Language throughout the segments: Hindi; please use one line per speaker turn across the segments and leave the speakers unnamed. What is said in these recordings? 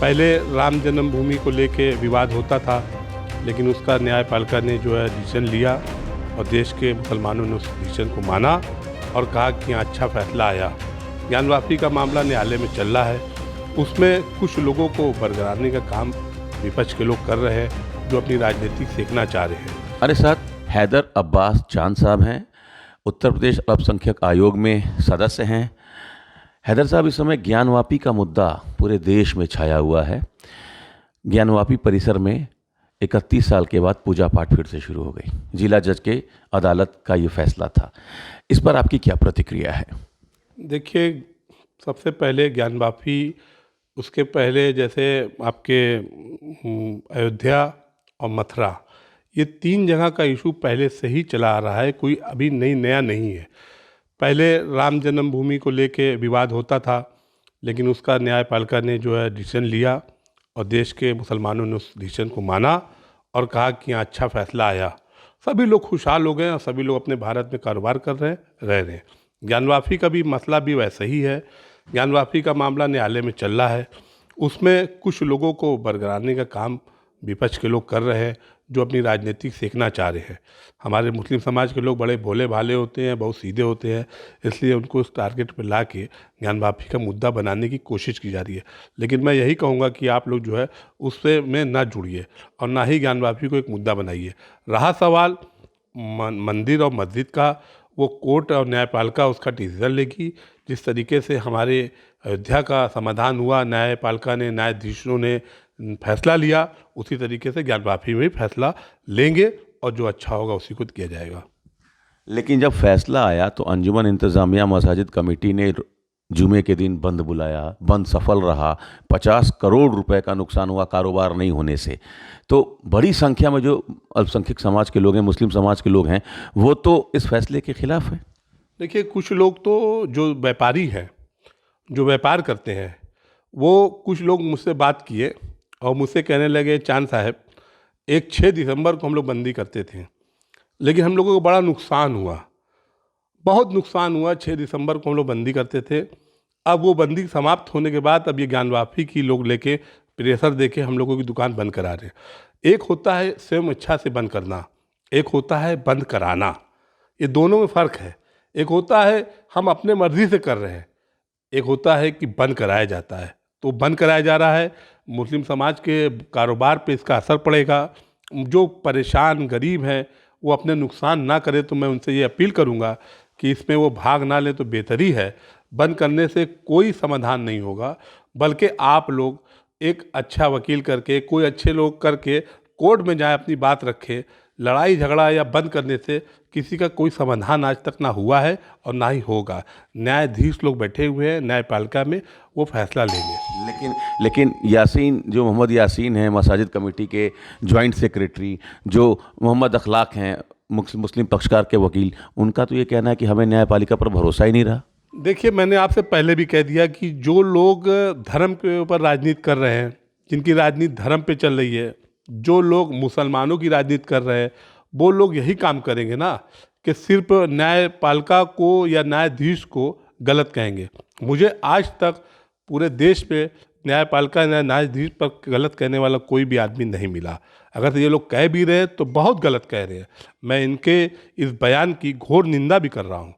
पहले राम जन्मभूमि को लेके विवाद होता था, लेकिन उसका न्यायपालिका ने जो है डिसीजन लिया और देश के मुसलमानों ने उस डिसीजन को माना और कहा कि यहाँ अच्छा फैसला आया। ज्ञान वापसी का मामला न्यायालय में चल रहा है, उसमें कुछ लोगों को बरगलाने का काम विपक्ष के लोग कर रहे हैं जो अपनी राजनीति सीखना चाह रहे हैं।
अरे साथ हैदर अब्बास चांद साहब हैं, उत्तर प्रदेश अल्पसंख्यक आयोग में सदस्य हैं। हैदर साहब, इस समय ज्ञानवापी का मुद्दा पूरे देश में छाया हुआ है। ज्ञानवापी परिसर में 31 साल के बाद पूजा पाठ फिर से शुरू हो गई। जिला जज के अदालत का ये फैसला था, इस पर आपकी क्या प्रतिक्रिया है?
देखिए, सबसे पहले ज्ञानवापी, उसके पहले जैसे आपके अयोध्या और मथुरा, ये 3 जगह का इशू पहले से ही चला आ रहा है, कोई अभी नया नहीं है। पहले राम जन्मभूमि को लेके विवाद होता था, लेकिन उसका न्यायपालिका ने जो है डिसीजन लिया और देश के मुसलमानों ने उस डिसीजन को माना और कहा कि यहाँ अच्छा फैसला आया। सभी लोग खुशहाल हो गए और सभी लोग अपने भारत में कारोबार कर रहे हैं, रह रहे हैं। ज्ञानवापी का भी मसला भी वैसा ही है। ज्ञानवापी का मामला न्यायालय में चल रहा है, उसमें कुछ लोगों को बरगलाने का काम विपक्ष के लोग कर रहे हैं जो अपनी राजनीति सीखना चाह रहे हैं। हमारे मुस्लिम समाज के लोग बड़े भोले भाले होते हैं, बहुत सीधे होते हैं, इसलिए उनको उस टारगेट पर ला के ज्ञानवापी का मुद्दा बनाने की कोशिश की जा रही है। लेकिन मैं यही कहूँगा कि आप लोग जो है उससे में ना जुड़िए और ना ही ज्ञानवापी को एक मुद्दा बनाइए। रहा सवाल मंदिर और मस्जिद का, वो कोर्ट और न्यायपालिका उसका डिसीजन लेगी। जिस तरीके से हमारे अयोध्या का समाधान हुआ, न्यायपालिका ने, न्यायाधीशों ने फैसला लिया, उसी तरीके से ज्ञानवापी में भी फैसला लेंगे और जो अच्छा होगा उसी को किया जाएगा।
लेकिन जब फैसला आया तो अंजुमन इंतज़ामिया मसाजिद कमेटी ने जुमे के दिन बंद बुलाया, बंद सफल रहा। 50 करोड़ रुपए का नुकसान हुआ कारोबार नहीं होने से। तो बड़ी संख्या में जो अल्पसंख्यक समाज के लोग हैं, मुस्लिम समाज के लोग हैं, वो तो इस फैसले के खिलाफ है।
देखिए, कुछ लोग तो जो व्यापारी हैं, जो व्यापार करते हैं, वो कुछ लोग मुझसे बात किए और मुझसे कहने लगे, चांद साहब, एक 6 दिसंबर को हम लोग बंदी करते थे, लेकिन हम लोगों को बड़ा नुकसान हुआ, बहुत नुकसान हुआ। 6 दिसंबर को हम लोग बंदी करते थे, अब वो बंदी समाप्त होने के बाद अब ये ज्ञानवापी की लोग लेके प्रेशर देके हम लोगों की दुकान बंद करा रहे हैं। एक होता है स्वयं इच्छा से बंद करना, एक होता है बंद कराना, ये दोनों में फ़र्क है। एक होता है हम अपने मर्जी से कर रहे हैं, एक होता है कि बंद कराया जाता है। तो बंद कराया जा रहा है, मुस्लिम समाज के कारोबार पे इसका असर पड़ेगा। जो परेशान गरीब हैं वो अपने नुकसान ना करे, तो मैं उनसे ये अपील करूँगा कि इसमें वो भाग ना ले तो बेहतरी है। बंद करने से कोई समाधान नहीं होगा, बल्कि आप लोग एक अच्छा वकील करके, कोई अच्छे लोग करके कोर्ट में जाए, अपनी बात रखें। लड़ाई झगड़ा या बंद करने से किसी का कोई समाधान आज तक ना हुआ है और ना ही होगा। न्यायाधीश लोग बैठे हुए हैं न्यायपालिका में, वो फैसला लेंगे।
लेकिन यासीन, जो मोहम्मद यासीन हैं मसाजिद कमेटी के जॉइंट सेक्रेटरी, जो मोहम्मद अखलाक हैं मुस्लिम पक्षकार के वकील, उनका तो ये कहना है कि हमें न्यायपालिका पर भरोसा ही नहीं रहा।
देखिए, मैंने आपसे पहले भी कह दिया कि जो लोग धर्म के ऊपर राजनीति कर रहे हैं, जिनकी राजनीति धर्म पे चल रही है, जो लोग मुसलमानों की राजनीति कर रहे हैं, वो लोग यही काम करेंगे ना कि सिर्फ न्यायपालिका को या न्यायाधीश को गलत कहेंगे। मुझे आज तक पूरे देश पे न्यायपालिका या न्यायाधीश पर गलत कहने वाला कोई भी आदमी नहीं मिला। अगर ये लोग कह भी रहे हैं तो बहुत गलत कह रहे हैं। मैं इनके इस बयान की घोर निंदा भी कर रहा हूँ।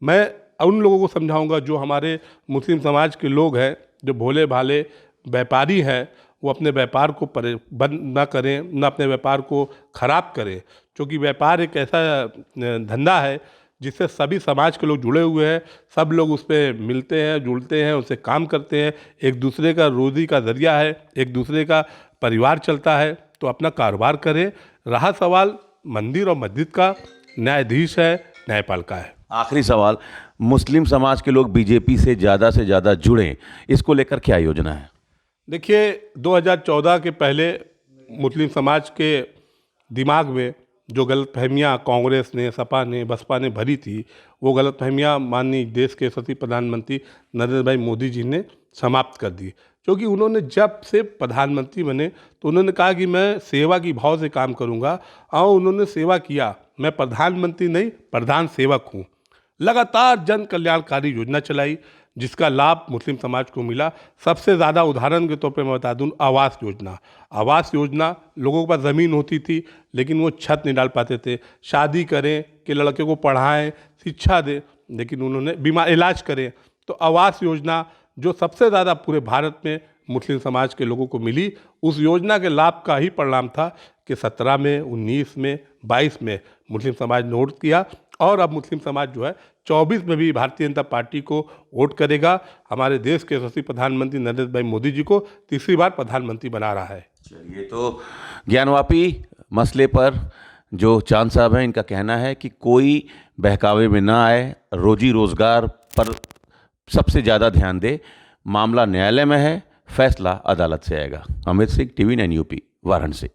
मैं उन लोगों को समझाऊंगा जो हमारे मुस्लिम समाज के लोग हैं, जो भोले भाले व्यापारी हैं, वो अपने व्यापार को बंद ना करें, ना अपने व्यापार को ख़राब करें, क्योंकि व्यापार एक ऐसा धंधा है जिससे सभी समाज के लोग जुड़े हुए हैं। सब लोग उस पर मिलते हैं, जुड़ते हैं, उससे काम करते हैं, एक दूसरे का रोज़ी का ज़रिया है, एक दूसरे का परिवार चलता है, तो अपना कारोबार करें। रहा सवाल मंदिर और मस्जिद का, न्यायाधीश है, न्यायपालिका है।
आखिरी सवाल, मुस्लिम समाज के लोग बीजेपी से ज़्यादा जुड़ें, इसको लेकर क्या योजना है?
देखिए, 2014 के पहले मुस्लिम समाज के दिमाग में जो गलतफहमियाँ कांग्रेस ने, सपा ने, बसपा ने भरी थी, वो गलतफहमियाँ माननीय देश के यशस्वी प्रधानमंत्री नरेंद्र भाई मोदी जी ने समाप्त कर दी। क्योंकि उन्होंने जब से प्रधानमंत्री बने तो उन्होंने कहा कि मैं सेवा की भाव से काम करूँगा, और उन्होंने सेवा किया। मैं प्रधानमंत्री नहीं, प्रधान सेवक हूँ। लगातार जन कल्याणकारी योजना चलाई, जिसका लाभ मुस्लिम समाज को मिला। सबसे ज़्यादा उदाहरण के तौर पे मैं बता दूं, आवास योजना। आवास योजना, लोगों के पास ज़मीन होती थी लेकिन वो छत नहीं डाल पाते थे। शादी करें कि लड़के को पढ़ाएं, शिक्षा दें, लेकिन उन्होंने बीमार इलाज करें। तो आवास योजना जो सबसे ज़्यादा पूरे भारत में मुस्लिम समाज के लोगों को मिली, उस योजना के लाभ का ही परिणाम था कि 17 में, 19 में, 22 में मुस्लिम समाज ने वोट किया और अब मुस्लिम समाज जो है 24 में भी भारतीय जनता पार्टी को वोट करेगा। हमारे देश के यशस्वी प्रधानमंत्री नरेंद्र भाई मोदी जी को तीसरी बार प्रधानमंत्री बना रहा है।
चलिए, तो ज्ञानवापी मसले पर जो चांद साहब हैं, इनका कहना है कि कोई बहकावे में ना आए, रोजी रोजगार पर सबसे ज़्यादा ध्यान दे। मामला न्यायालय में है, फैसला अदालत से आएगा। Amit Singh, TV9 UP, Varanasi.